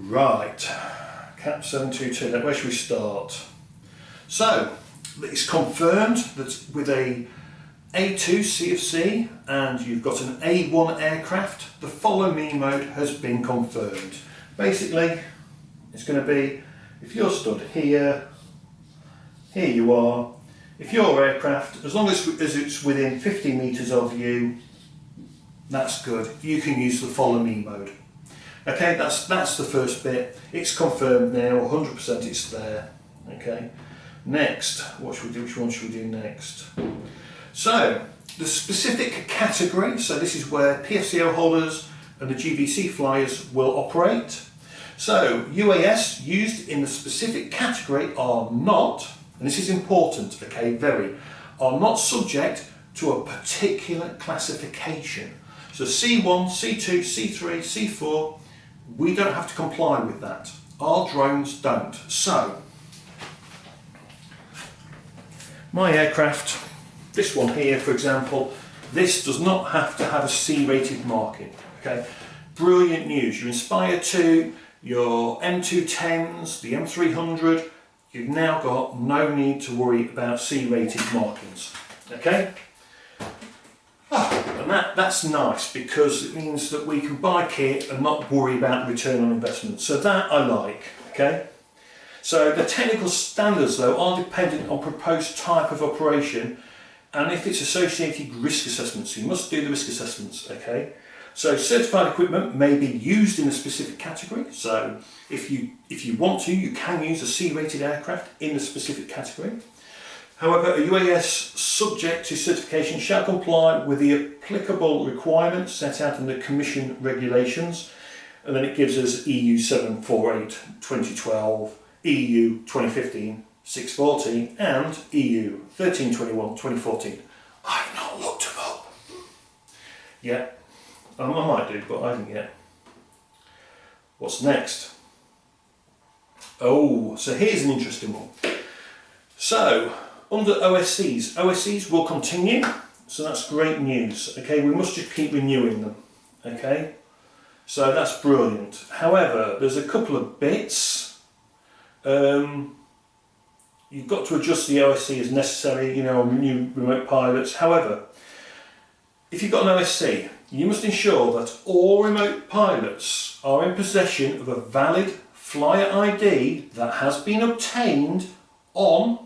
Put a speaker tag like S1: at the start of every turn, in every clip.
S1: Right, Cap 722, now where should we start? So, it's confirmed that with a A2 CFC and you've got an A1 aircraft, the follow me mode has been confirmed. Basically, it's going to be, if you're stood here, here you are, if your aircraft, as long as it's within 50 metres of you, that's good, you can use the follow me mode. Okay, that's the first bit. It's confirmed now, 100% it's there. Okay, next, what should we do? Which one should we do next? So, the specific category, so this is where PFCO holders and the GVC flyers will operate. So, UAS used in the specific category are not, and this is important, okay, are not subject to a particular classification. So C1, C2, C3, C4, we don't have to comply with that. Our drones don't. So, my aircraft, this one here for example, this does not have to have a C-rated marking. Okay, brilliant news. Your Inspire 2, your M210s, the M300, you've now got no need to worry about C-rated markings. Okay? And that's nice because it means that we can buy kit and not worry about return on investment. So that I like, okay? So the technical standards though are dependent on proposed type of operation and if it's associated risk assessments. You must do the risk assessments, okay? So certified equipment may be used in a specific category. So if you want to, you can use a C-rated aircraft in a specific category. However, a UAS subject to certification shall comply with the applicable requirements set out in the Commission regulations, and then it gives us EU 748 2012, EU 2015 640 and EU 1321 2014. I've not looked them up yet. I might do, but I haven't yet. What's next? Oh, so here's an interesting one. So, under OSCs, OSCs will continue, so that's great news. Okay, we must just keep renewing them. Okay, so that's brilliant. However, there's a couple of bits. You've got to adjust the OSC as necessary, you know, on new remote pilots. However, if you've got an OSC, you must ensure that all remote pilots are in possession of a valid flyer ID that has been obtained on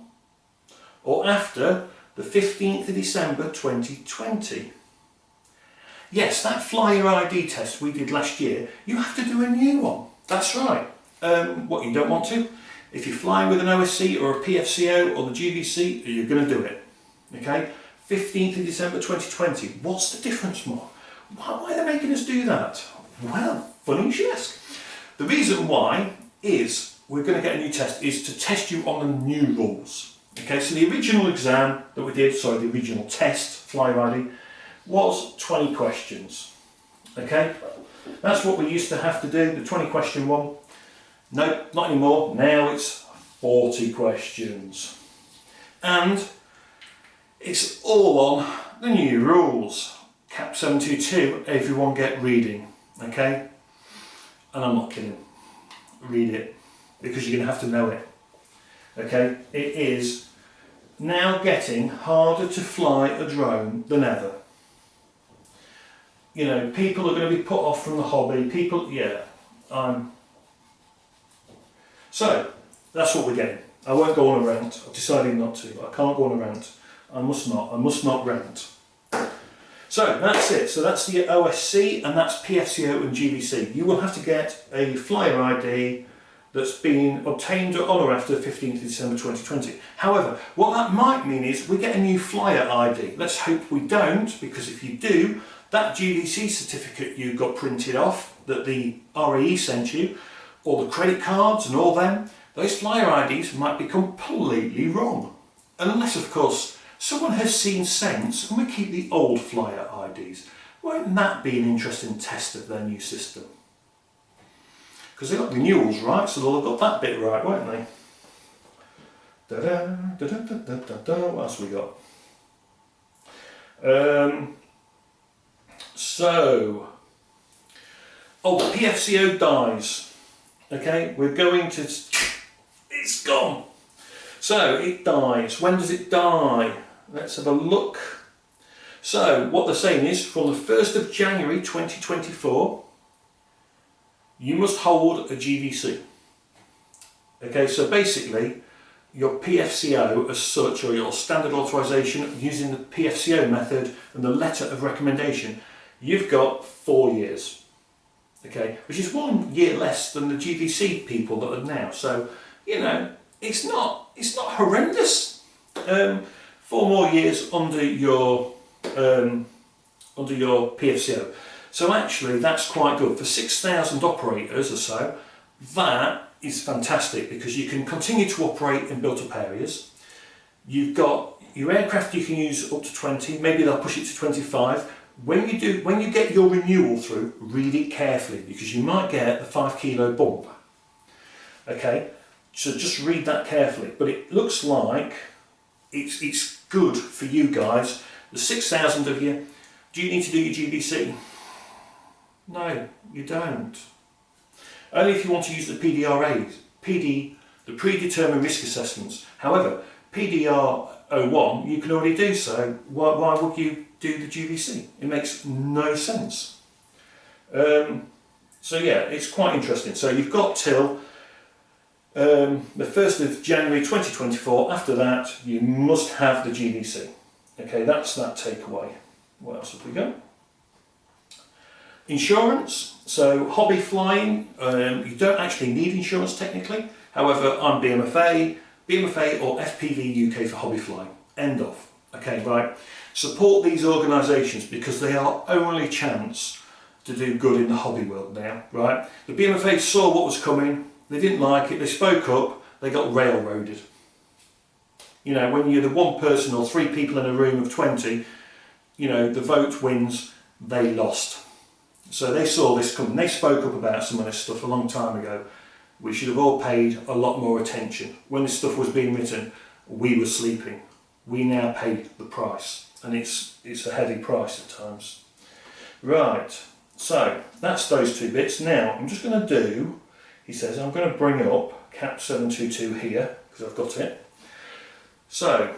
S1: or after the 15th of December 2020. Yes, that flyer ID test we did last year, you have to do a new one. That's right. What you don't want to, if you're flying with an OSC or a PFCO or the GVC, you're going to do it. Okay, 15th of December 2020. What's the difference, Mark? Why are they making us do that? Well, funny you should ask. The reason why is we're going to get a new test is to test you on the new rules. Okay, so the original exam that we did, sorry, the original test, flyer ID, was 20 questions. Okay, that's what we used to have to do, the 20 question one. No, not anymore. Now it's 40 questions. And it's all on the new rules. Cap 722, everyone get reading. Okay? And I'm not kidding. Read it. Because you're going to have to know it. Okay? It is now getting harder to fly a drone than ever. You know, people are going to be put off from the hobby. People, yeah. So, that's what we're getting. I won't go on a rant. I've decided not to. I can't go on a rant. I must not rant. So, that's it. So that's the OSC and that's PFCO and GVC. You will have to get a flyer ID that's been obtained on or after 15th of December 2020. However, what that might mean is we get a new flyer ID. Let's hope we don't, because if you do, that GVC certificate you got printed off that the RAE sent you, or the credit cards and all them, those flyer IDs might be completely wrong. Unless, of course, someone has seen sense and we keep the old flyer IDs. Won't that be an interesting test of their new system? Because they got renewals right, so they'll have got that bit right, won't they? What else have we got? So, oh, the PFCO dies. Okay, we're going to, it's gone. So it dies. When does it die? Let's have a look. So what they're saying is from the 1st of January 2024, you must hold a GVC. Okay, so basically your PFCO as such, or your standard authorization using the PFCO method and the letter of recommendation, you've got 4 years. Okay, which is 1 year less than the GVC people that are now. So, you know, it's not horrendous. 4 more years under your PFCO. So actually that's quite good. For 6,000 operators or so, that is fantastic because you can continue to operate in built-up areas. You've got your aircraft you can use up to 20, maybe they'll push it to 25. When you get your renewal through, read it carefully because you might get the 5 kilo bump. Okay, so just read that carefully. But it looks like it's good for you guys. The 6,000 of you, do you need to do your GVC? No, you don't. Only if you want to use the PDRAs, the predetermined risk assessments. However, PDR01, you can already do so. Why would you do the GVC? It makes no sense. So yeah, it's quite interesting. So you've got till the 1st of January 2024. After that, you must have the GVC. Okay, that's that takeaway. What else have we got? Insurance. So hobby flying, you don't actually need insurance technically. However, I'm BMFA or FPV UK for hobby flying. End of. Okay, right. Support these organisations because they are our only chance to do good in the hobby world now, right? The BMFA saw what was coming, they didn't like it, they spoke up, they got railroaded. You know, when you're the 1 person or 3 people in a room of 20, you know, the vote wins, they lost. So they saw this coming, they spoke up about some of this stuff a long time ago. We should have all paid a lot more attention. When this stuff was being written, we were sleeping. We now pay the price, and it's a heavy price at times. Right, so that's those 2 bits. Now I'm just going to do, he says, I'm going to bring up CAP 722 here, because I've got it. So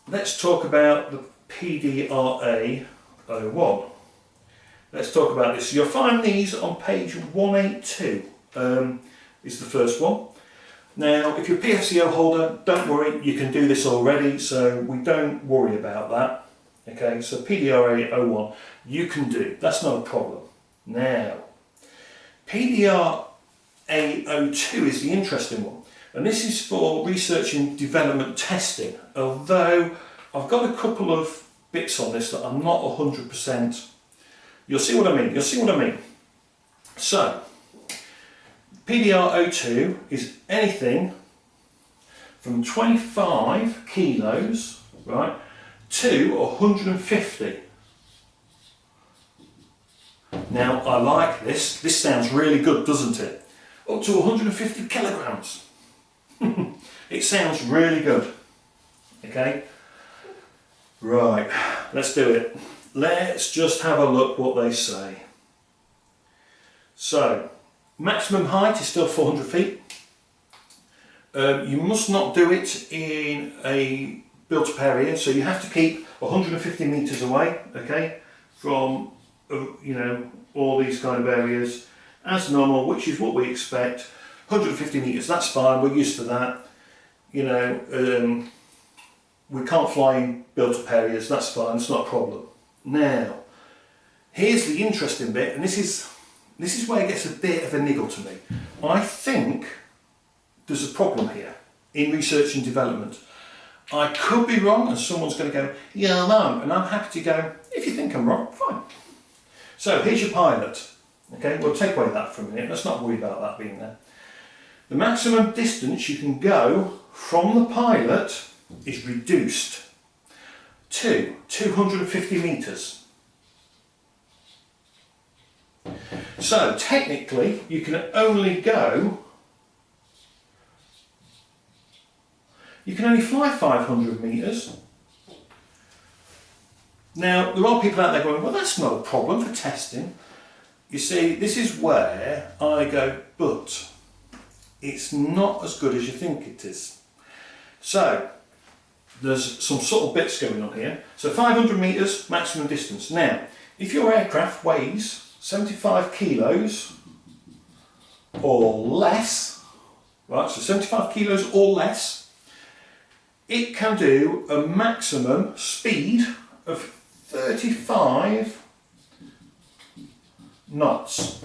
S1: let's talk about the PDRA 01. Let's talk about this. You'll find these on page 182, is the first one. Now, if you're a PFCO holder, don't worry, you can do this already, so we don't worry about that. Okay, so PDRA 01, you can do, that's not a problem. Now, PDRA 02 is the interesting one, and this is for research and development testing, although I've got a couple of bits on this that I'm not 100%. You'll see what I mean, So, PDR02 is anything from 25 kilos, right, to 150. Now, I like this. This sounds really good, doesn't it? Up to 150 kilograms. It sounds really good. Okay? Right, let's do it. Let's just have a look what they say. So, maximum height is still 400 feet. You must not do it in a built-up area, so you have to keep 150 metres away, okay, from you know, all these kind of areas as normal, which is what we expect. 150 metres, that's fine, we're used to that. You know, we can't fly in built-up areas, that's fine, it's not a problem. Now, here's the interesting bit, and this is where it gets a bit of a niggle to me. I think there's a problem here in research and development. I could be wrong, and someone's going to go, yeah, no, and I'm happy to go, if you think I'm wrong, fine. So here's your pilot. Okay, we'll take away that for a minute, let's not worry about that being there. The maximum distance you can go from the pilot is reduced to 250 metres. So technically you can only fly 500 metres. Now there are people out there going, well, that's not a problem for testing. You see, this is where I go, but it's not as good as you think it is. So there's some subtle bits going on here. So 500 metres maximum distance. Now, if your aircraft weighs 75 kilos or less, right, so 75 kilos or less, it can do a maximum speed of 35 knots.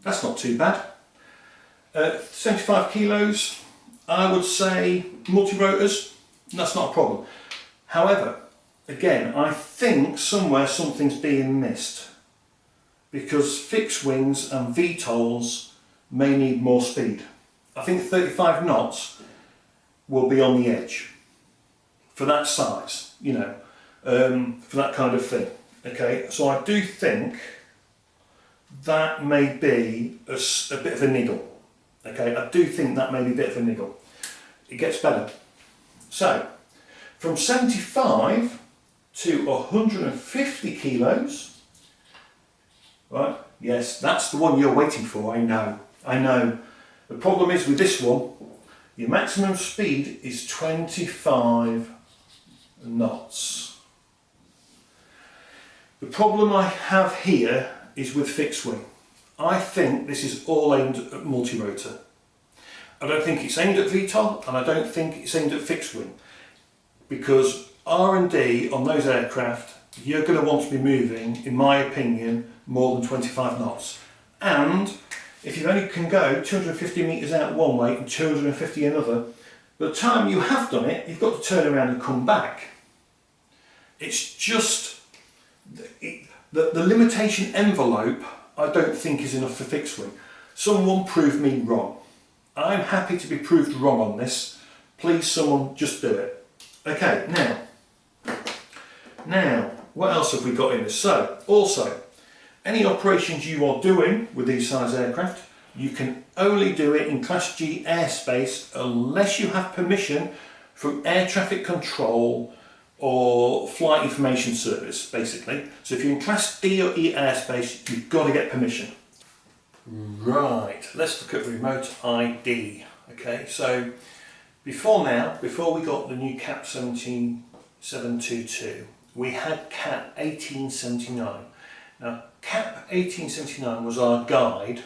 S1: That's not too bad. 75 kilos, I would say multi-rotors, that's not a problem. However, again, I think somewhere something's being missed, because fixed wings and VTOLs may need more speed. I think 35 knots will be on the edge for that size, you know, for that kind of thing. Okay, so I do think that may be a bit of a niggle. Okay, I do think that may be a bit of a niggle. It gets better. So, from 75 to 150 kilos, right, yes, that's the one you're waiting for, I know. The problem is with this one, your maximum speed is 25 knots. The problem I have here is with fixed wing. I think this is all aimed at multi-rotor. I don't think it's aimed at VTOL, and I don't think it's aimed at fixed wing, because R&D on those aircraft, you're going to want to be moving, in my opinion, more than 25 knots. And if you only can go 250 metres out one way and 250 another, by the time you have done it, you've got to turn around and come back. It's just the limitation envelope, I don't think is enough for fixed wing. Someone prove me wrong. I'm happy to be proved wrong on this. Please, someone, just do it. Okay, now, what else have we got in this? So, also, any operations you are doing with these size aircraft, you can only do it in Class G airspace unless you have permission from air traffic control or flight information service, basically. So if you're in Class D or E airspace, you've got to get permission. Right, let's look at remote ID. Okay, so before we got the new CAP 17722, we had CAP 1879. Now, CAP 1879 was our guide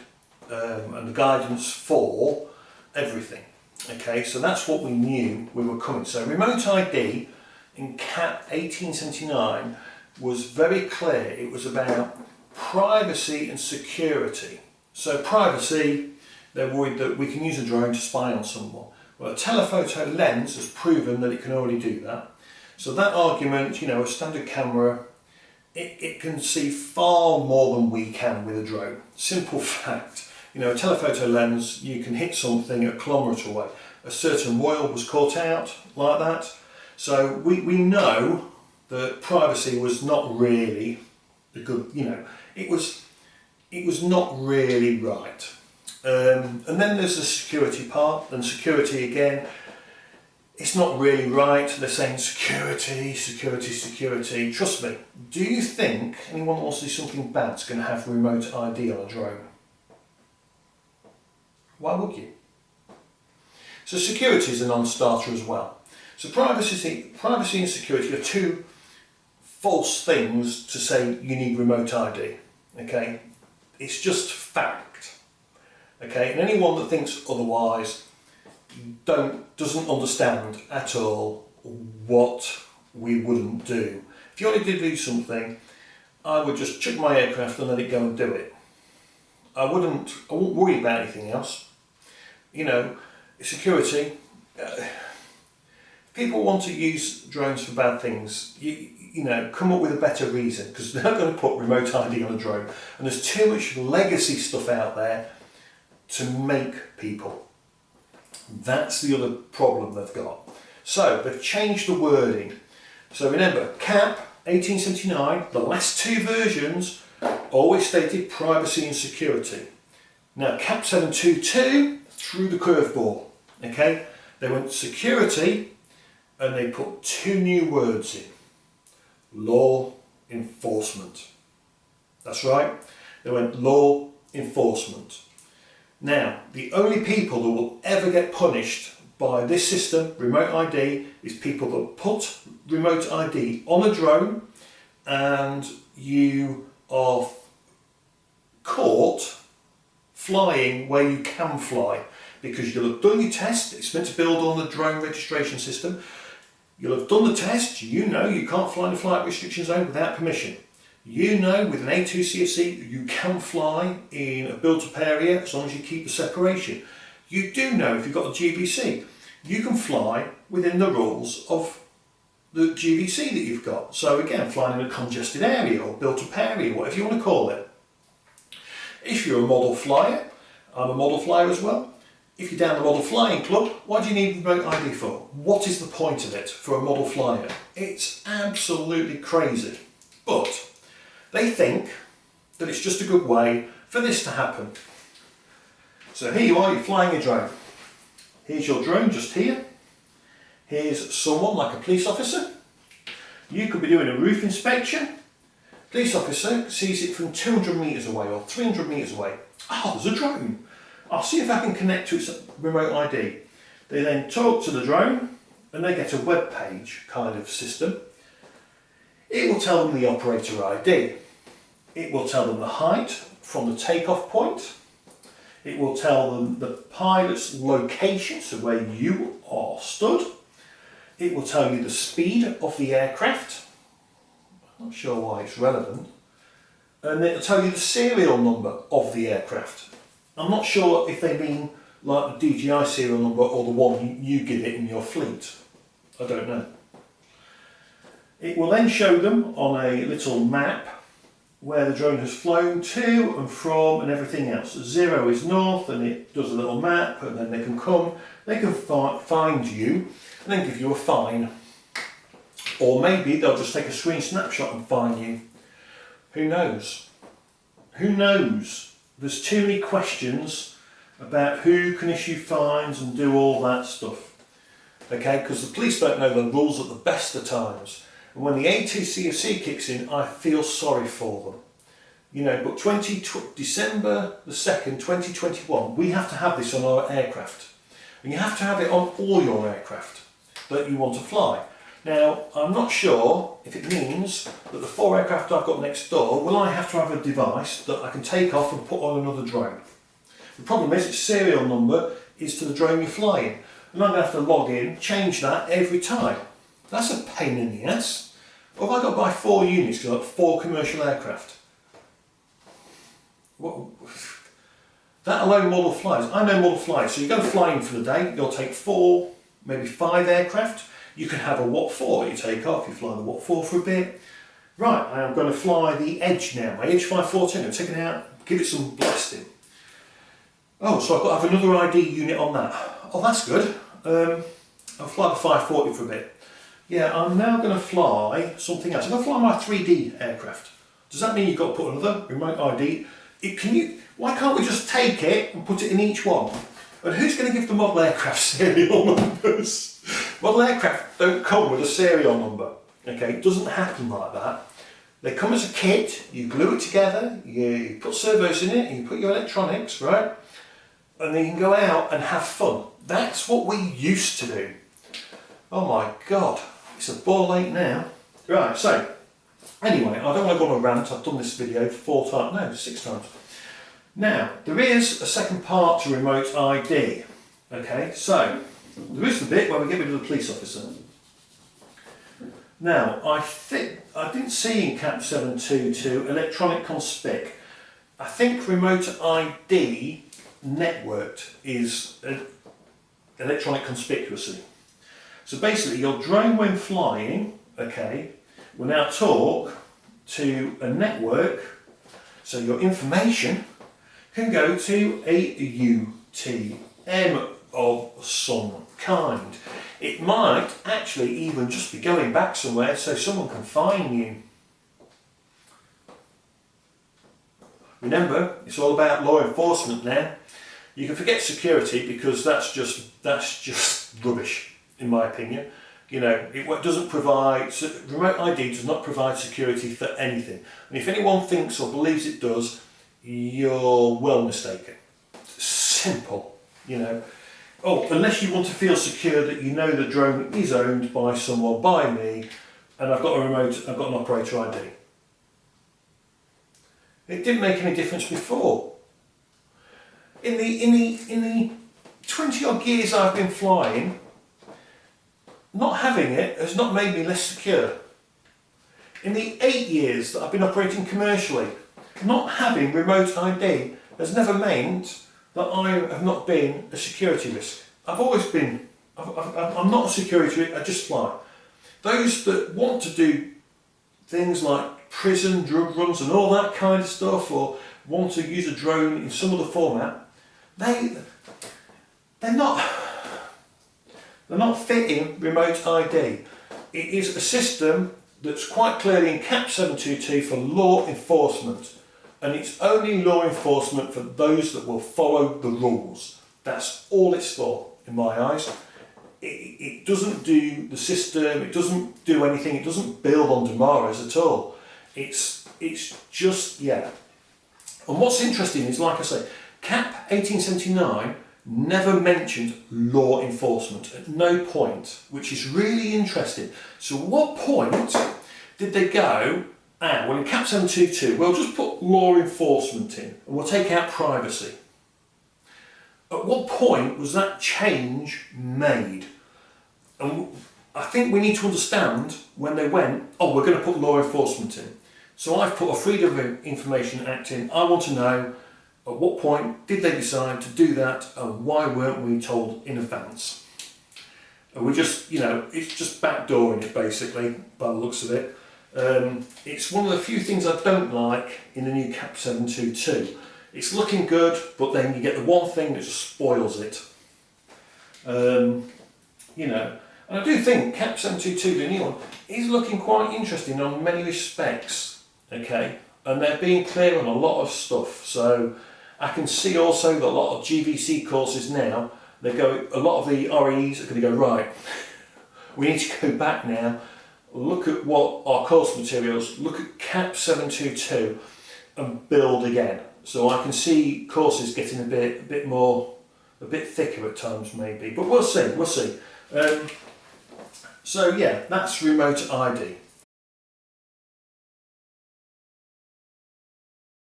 S1: and the guidance for everything. Okay, so that's what we knew we were coming. So remote ID in CAP 1879 was very clear. It was about privacy and security. So privacy, they're worried that we can use a drone to spy on someone. Well, a telephoto lens has proven that it can already do that. So that argument, you know, a standard camera, it can see far more than we can with a drone. Simple fact. You know, a telephoto lens, you can hit something a kilometre away. A certain royal was caught out like that. So we know that privacy was not really a good, you know, it was not really right. And then there's the security part, and security again, it's not really right. They're saying security, security, security. Trust me, do you think anyone that wants to do something bad's going to have remote ID on a drone? Why would you? So security is a non-starter as well. So privacy and security are two false things to say you need remote ID. Okay, it's just fact. Okay, and anyone that thinks otherwise doesn't understand at all what we wouldn't do. If you wanted to do something, I would just chuck my aircraft and let it go and do it. I wouldn't worry about anything else. You know, security. People want to use drones for bad things. You know, come up with a better reason, because they're not going to put remote ID on a drone, and there's too much legacy stuff out there to make people. That's the other problem they've got. So they've changed the wording. So remember, CAP 1879, the last two versions always stated privacy and security. Now CAP 722 threw the curveball. Okay, they went security and they put two new words in. Law enforcement. That's right, they went law enforcement. Now, the only people that will ever get punished by this system, remote ID, is people that put remote ID on a drone and you are caught flying where you can fly, because you'll have done your test. It's meant to build on the drone registration system. You'll have done the test. You know you can't fly in the flight restriction zone without permission. You know with an A2 CFC you can fly in a built-up area as long as you keep the separation. You do know if you've got a GVC, you can fly within the rules of the GVC that you've got. So again, flying in a congested area or built-up area, whatever you want to call it. If you're a model flyer, I'm a model flyer as well. If you're down the model flying club, what do you need remote ID for? What is the point of it for a model flyer? It's absolutely crazy. But they think that it's just a good way for this to happen. So here you are, you're flying a drone. Here's your drone just here. Here's someone like a police officer. You could be doing a roof inspection. Police officer sees it from 200 metres away or 300 metres away. Oh, there's a drone. I'll see if I can connect to its remote ID. They then talk to the drone and they get a web page kind of system. It will tell them the operator ID. It will tell them the height from the takeoff point. It will tell them the pilot's location, so where you are stood. It will tell you the speed of the aircraft. I'm not sure why it's relevant. And it will tell you the serial number of the aircraft. I'm not sure if they mean like the DJI serial number or the one you give it in your fleet. I don't know. It will then show them on a little map where the drone has flown to and from and everything else. 0 is north, and it does a little map, and then they can come, they can find you and then give you a fine. Or maybe they'll just take a screen snapshot and fine you. Who knows? Who knows? There's too many questions about who can issue fines and do all that stuff. Okay, because the police don't know the rules at the best of times. And when the A2 CFC kicks in, I feel sorry for them. You know, but December the 2nd, 2021, we have to have this on our aircraft. And you have to have it on all your aircraft that you want to fly. Now, I'm not sure if it means that the 4 aircraft I've got next door, will I have to have a device that I can take off and put on another drone? The problem is its serial number is to the drone you're flying. And I'm going to have to log in, change that every time. That's a pain in the ass. Or have I got to buy 4 units because I've got 4 commercial aircraft? What? That alone model flies. I know model flies. So you go flying for the day, you'll take 4, maybe 5 aircraft. You can have a Watt 4 you take off, you fly the Watt 4 for a bit. Right, I'm going to fly the Edge now, my Edge 514, I'm taking it out, give it some blasting. Oh, so I've got to have another ID unit on that. Oh, that's good. I'll fly the 540 for a bit. Yeah, I'm now going to fly something else. I'm going to fly my 3D aircraft. Does that mean you've got to put another remote ID? Why can't we just take it and put it in each one? And who's going to give the model aircraft serial numbers? Model aircraft don't come with a serial number. Okay, it doesn't happen like that. They come as a kit, you glue it together, you put servos in it, you put your electronics, right? And then you can go out and have fun. That's what we used to do. Oh my God, it's a ball ache now. Right, so, anyway, I don't want to go on a rant. I've done this video 4 times, no, 6 times. Now, there is a second part to remote ID. Okay, so, there is the bit where we get rid of the police officer. Now, I didn't see in Cap 722 electronic conspic. I think remote ID networked is electronic conspicuously. So basically your drone when flying, okay, will now talk to a network, so your information can go to a UTM of some kind. It might actually even just be going back somewhere so someone can find you. Remember, it's all about law enforcement now. You can forget security because that's just rubbish, in my opinion. You know, it doesn't provide, remote ID does not provide security for anything. And if anyone thinks or believes it does, you're well mistaken. simple, you know. Oh, unless you want to feel secure that you know the drone is owned by someone, by me, and I've got a remote, I've got an operator ID. It didn't make any difference before. In the 20 odd years I've been flying, not having it has not made me less secure. In the 8 years that I've been operating commercially, not having remote ID has never meant that I have not been a security risk. I've always been, I'm not a security risk, I just fly. Those that want to do things like prison, drug runs and all that kind of stuff, or want to use a drone in some other format, they're not fitting remote ID. It is a system that's quite clearly in CAP 722 for law enforcement, and it's only law enforcement for those that will follow the rules. That's all it's for, in my eyes. It doesn't do the system, it doesn't do anything, it doesn't build on DMARAs at all. It's just, yeah. And what's interesting is, like I say, CAP 1879 never mentioned law enforcement at no point, which is really interesting. So at what point did they go, well, in CAP 722, we'll just put law enforcement in and we'll take out privacy. At what point was that change made? And I think we need to understand when they went, oh, we're going to put law enforcement in. So I've put a Freedom of Information Act in. I want to know at what point did they decide to do that, and why weren't we told in advance? And we just, you know, it's just backdooring it basically, by the looks of it. It's one of the few things I don't like in the new CAP 722. It's looking good, but then you get the one thing that just spoils it. You know, and I do think CAP 722, the new one, is looking quite interesting on many respects, okay? And they're being clear on a lot of stuff. So I can see also that a lot of GVC courses now, they go, a lot of the REs are going to go, right, we need to go back now, look at what our course materials, look at CAP 722 and build again. So I can see courses getting a bit thicker at times maybe, but we'll see. So yeah, that's remote ID.